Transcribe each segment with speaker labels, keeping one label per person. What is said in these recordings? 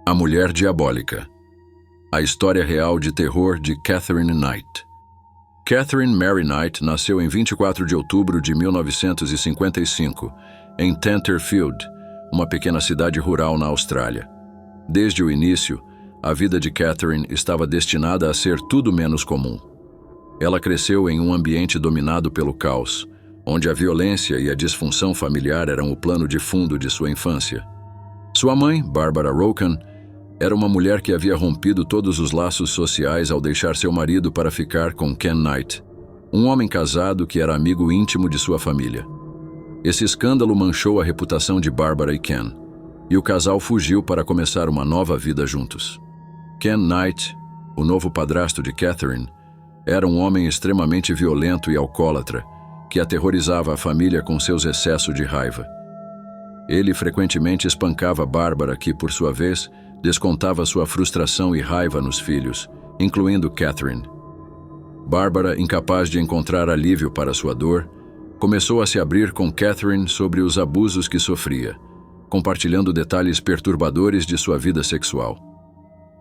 Speaker 1: A Mulher Diabólica. A história real de terror de Catherine Knight. Catherine Mary Knight nasceu em 24 de outubro de 1955, em Tenterfield, uma pequena cidade rural na Austrália. Desde o início, a vida de Catherine estava destinada a ser tudo menos comum. Ela cresceu em um ambiente dominado pelo caos, onde a violência e a disfunção familiar eram o plano de fundo de sua infância. Sua mãe, Barbara Roken, era uma mulher que havia rompido todos os laços sociais ao deixar seu marido para ficar com Ken Knight, um homem casado que era amigo íntimo de sua família. Esse escândalo manchou a reputação de Barbara e Ken, e o casal fugiu para começar uma nova vida juntos. Ken Knight, o novo padrasto de Catherine, era um homem extremamente violento e alcoólatra, que aterrorizava a família com seus excessos de raiva. Ele frequentemente espancava Barbara, que, por sua vez, descontava sua frustração e raiva nos filhos, incluindo Catherine. Barbara, incapaz de encontrar alívio para sua dor, começou a se abrir com Catherine sobre os abusos que sofria, compartilhando detalhes perturbadores de sua vida sexual.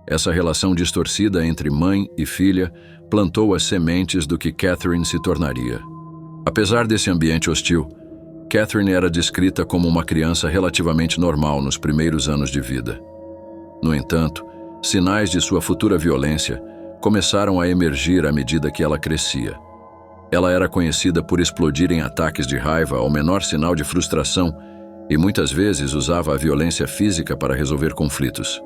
Speaker 1: Essa relação distorcida entre mãe e filha plantou as sementes do que Catherine se tornaria. Apesar desse ambiente hostil, Catherine era descrita como uma criança relativamente normal nos primeiros anos de vida. No entanto, sinais de sua futura violência começaram a emergir à medida que ela crescia. Ela era conhecida por explodir em ataques de raiva ao menor sinal de frustração e muitas vezes usava a violência física para resolver conflitos.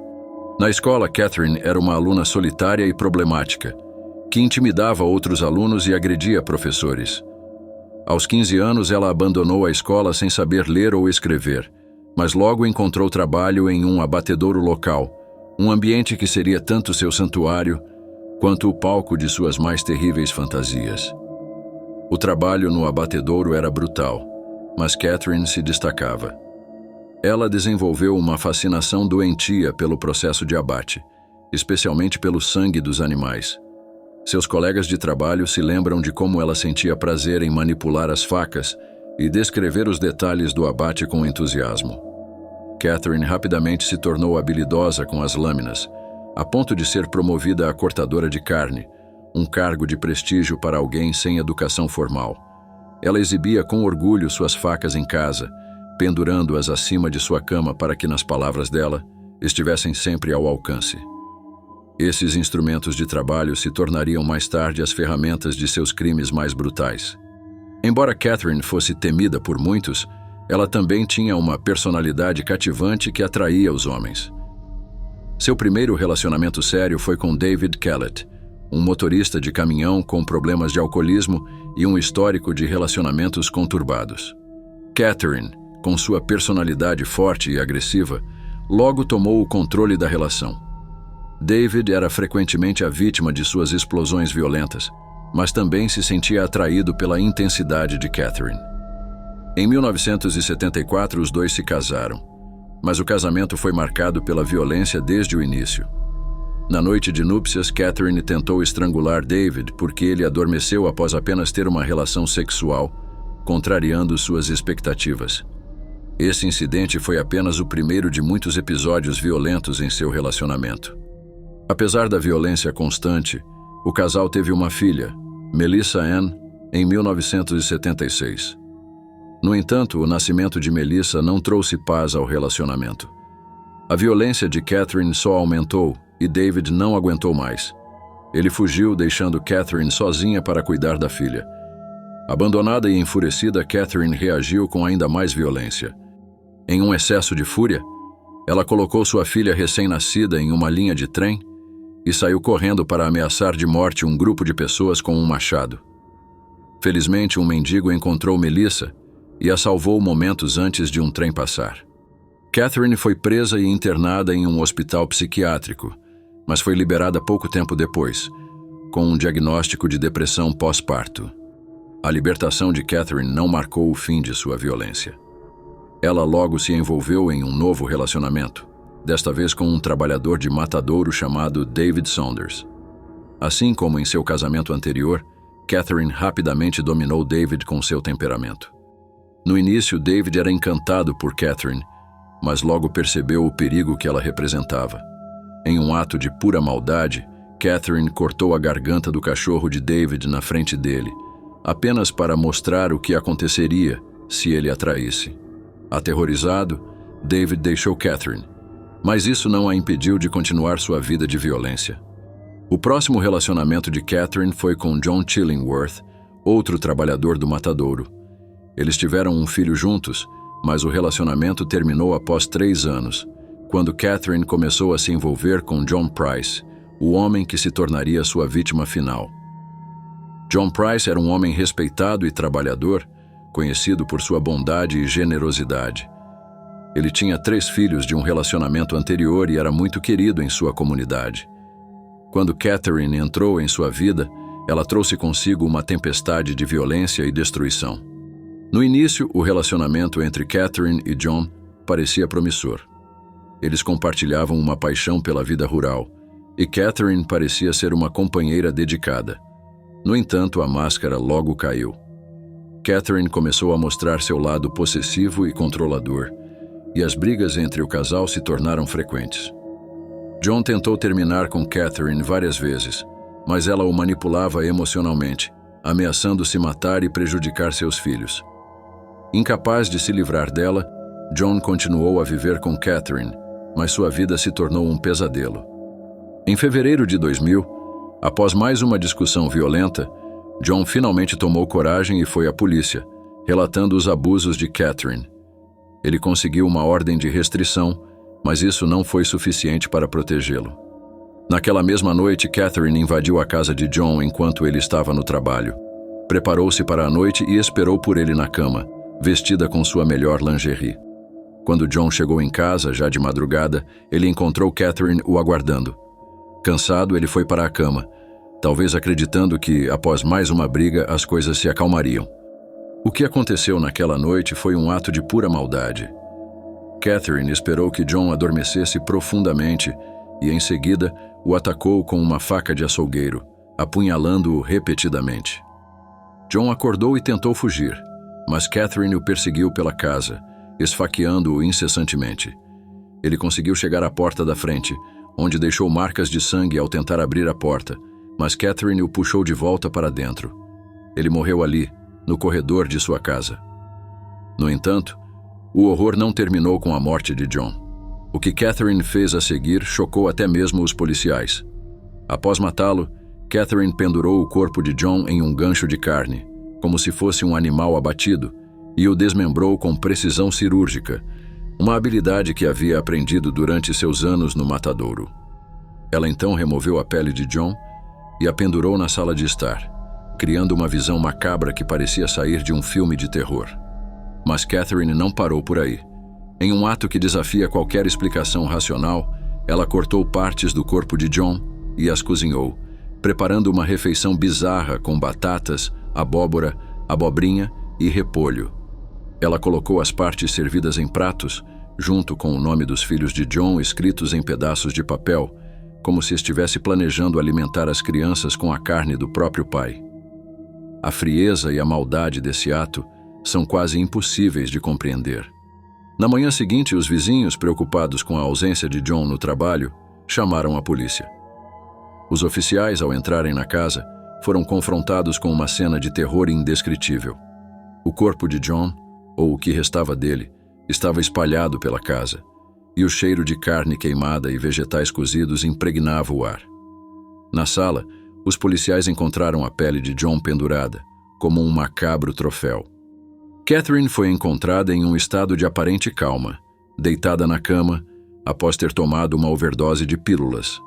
Speaker 1: Na escola, Catherine era uma aluna solitária e problemática, que intimidava outros alunos e agredia professores. Aos 15 anos, ela abandonou a escola sem saber ler ou escrever, mas logo encontrou trabalho em um abatedouro local, um ambiente que seria tanto seu santuário quanto o palco de suas mais terríveis fantasias. O trabalho no abatedouro era brutal, mas Catherine se destacava. Ela desenvolveu uma fascinação doentia pelo processo de abate, especialmente pelo sangue dos animais. Seus colegas de trabalho se lembram de como ela sentia prazer em manipular as facas e descrever os detalhes do abate com entusiasmo. Catherine rapidamente se tornou habilidosa com as lâminas, a ponto de ser promovida a cortadora de carne, um cargo de prestígio para alguém sem educação formal. Ela exibia com orgulho suas facas em casa, pendurando-as acima de sua cama para que, nas palavras dela, estivessem sempre ao alcance. Esses instrumentos de trabalho se tornariam mais tarde as ferramentas de seus crimes mais brutais. Embora Catherine fosse temida por muitos, ela também tinha uma personalidade cativante que atraía os homens. Seu primeiro relacionamento sério foi com David Kellett, um motorista de caminhão com problemas de alcoolismo e um histórico de relacionamentos conturbados. Catherine, com sua personalidade forte e agressiva, logo tomou o controle da relação. David era frequentemente a vítima de suas explosões violentas, mas também se sentia atraído pela intensidade de Catherine. Em 1974, os dois se casaram, mas o casamento foi marcado pela violência desde o início. Na noite de núpcias, Catherine tentou estrangular David porque ele adormeceu após apenas ter uma relação sexual, contrariando suas expectativas. Esse incidente foi apenas o primeiro de muitos episódios violentos em seu relacionamento. Apesar da violência constante, o casal teve uma filha, Melissa Ann, em 1976. No entanto, o nascimento de Melissa não trouxe paz ao relacionamento. A violência de Catherine só aumentou e David não aguentou mais. Ele fugiu, deixando Catherine sozinha para cuidar da filha. Abandonada e enfurecida, Catherine reagiu com ainda mais violência. Em um excesso de fúria, ela colocou sua filha recém-nascida em uma linha de trem e saiu correndo para ameaçar de morte um grupo de pessoas com um machado. Felizmente, um mendigo encontrou Melissa e a salvou momentos antes de um trem passar. Catherine foi presa e internada em um hospital psiquiátrico, mas foi liberada pouco tempo depois, com um diagnóstico de depressão pós-parto. A libertação de Catherine não marcou o fim de sua violência. Ela logo se envolveu em um novo relacionamento, desta vez com um trabalhador de matadouro chamado David Saunders. Assim como em seu casamento anterior, Catherine rapidamente dominou David com seu temperamento. No início, David era encantado por Catherine, mas logo percebeu o perigo que ela representava. Em um ato de pura maldade, Catherine cortou a garganta do cachorro de David na frente dele, apenas para mostrar o que aconteceria se ele a traísse. Aterrorizado, David deixou Catherine, mas isso não a impediu de continuar sua vida de violência. O próximo relacionamento de Catherine foi com John Chillingworth, outro trabalhador do matadouro. Eles tiveram um filho juntos, mas o relacionamento terminou após 3 anos, quando Catherine começou a se envolver com John Price, o homem que se tornaria sua vítima final. John Price era um homem respeitado e trabalhador, conhecido por sua bondade e generosidade. Ele tinha 3 filhos de um relacionamento anterior e era muito querido em sua comunidade. Quando Catherine entrou em sua vida, ela trouxe consigo uma tempestade de violência e destruição. No início, o relacionamento entre Catherine e John parecia promissor. Eles compartilhavam uma paixão pela vida rural, e Catherine parecia ser uma companheira dedicada. No entanto, a máscara logo caiu. Catherine começou a mostrar seu lado possessivo e controlador, e as brigas entre o casal se tornaram frequentes. John tentou terminar com Catherine várias vezes, mas ela o manipulava emocionalmente, ameaçando se matar e prejudicar seus filhos. Incapaz de se livrar dela, John continuou a viver com Catherine, mas sua vida se tornou um pesadelo. Em fevereiro de 2000, após mais uma discussão violenta, John finalmente tomou coragem e foi à polícia, relatando os abusos de Catherine. Ele conseguiu uma ordem de restrição, mas isso não foi suficiente para protegê-lo. Naquela mesma noite, Catherine invadiu a casa de John enquanto ele estava no trabalho. Preparou-se para a noite e esperou por ele na cama, vestida com sua melhor lingerie. Quando John chegou em casa, já de madrugada, ele encontrou Catherine o aguardando. Cansado, ele foi para a cama, talvez acreditando que, após mais uma briga, as coisas se acalmariam. O que aconteceu naquela noite foi um ato de pura maldade. Catherine esperou que John adormecesse profundamente e, em seguida, o atacou com uma faca de açougueiro, apunhalando-o repetidamente. John acordou e tentou fugir, mas Catherine o perseguiu pela casa, esfaqueando-o incessantemente. Ele conseguiu chegar à porta da frente, onde deixou marcas de sangue ao tentar abrir a porta, mas Catherine o puxou de volta para dentro. Ele morreu ali, no corredor de sua casa. No entanto, o horror não terminou com a morte de John. O que Catherine fez a seguir chocou até mesmo os policiais. Após matá-lo, Catherine pendurou o corpo de John em um gancho de carne, como se fosse um animal abatido, e o desmembrou com precisão cirúrgica, uma habilidade que havia aprendido durante seus anos no matadouro. Ela então removeu a pele de John e a pendurou na sala de estar, criando uma visão macabra que parecia sair de um filme de terror. Mas Catherine não parou por aí. Em um ato que desafia qualquer explicação racional, ela cortou partes do corpo de John e as cozinhou, preparando uma refeição bizarra com batatas, abóbora, abobrinha e repolho. Ela colocou as partes servidas em pratos, junto com o nome dos filhos de John escritos em pedaços de papel, como se estivesse planejando alimentar as crianças com a carne do próprio pai. A frieza e a maldade desse ato são quase impossíveis de compreender. Na manhã seguinte, os vizinhos, preocupados com a ausência de John no trabalho, chamaram a polícia. Os oficiais, ao entrarem na casa, foram confrontados com uma cena de terror indescritível. O corpo de John, ou o que restava dele, estava espalhado pela casa, e o cheiro de carne queimada e vegetais cozidos impregnava o ar. Na sala, os policiais encontraram a pele de John pendurada, como um macabro troféu. Catherine foi encontrada em um estado de aparente calma, deitada na cama, após ter tomado uma overdose de pílulas.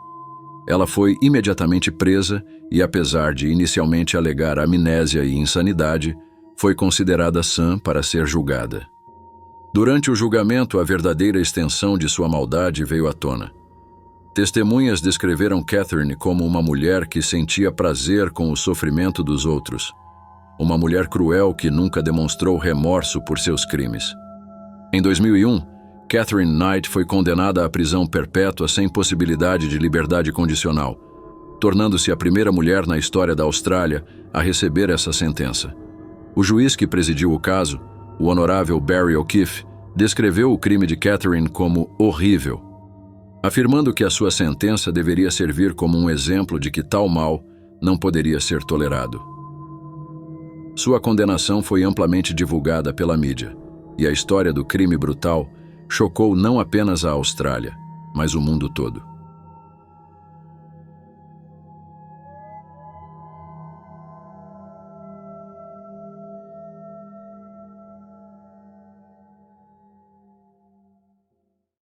Speaker 1: Ela foi imediatamente presa e, apesar de inicialmente alegar amnésia e insanidade, foi considerada sã para ser julgada. Durante o julgamento, a verdadeira extensão de sua maldade veio à tona. Testemunhas descreveram Catherine como uma mulher que sentia prazer com o sofrimento dos outros, uma mulher cruel que nunca demonstrou remorso por seus crimes. Em 2001, Catherine Knight foi condenada à prisão perpétua sem possibilidade de liberdade condicional, tornando-se a primeira mulher na história da Austrália a receber essa sentença. O juiz que presidiu o caso, o honorável Barry O'Keefe, descreveu o crime de Catherine como horrível, afirmando que a sua sentença deveria servir como um exemplo de que tal mal não poderia ser tolerado. Sua condenação foi amplamente divulgada pela mídia, e a história do crime brutal chocou não apenas a Austrália, mas o mundo todo.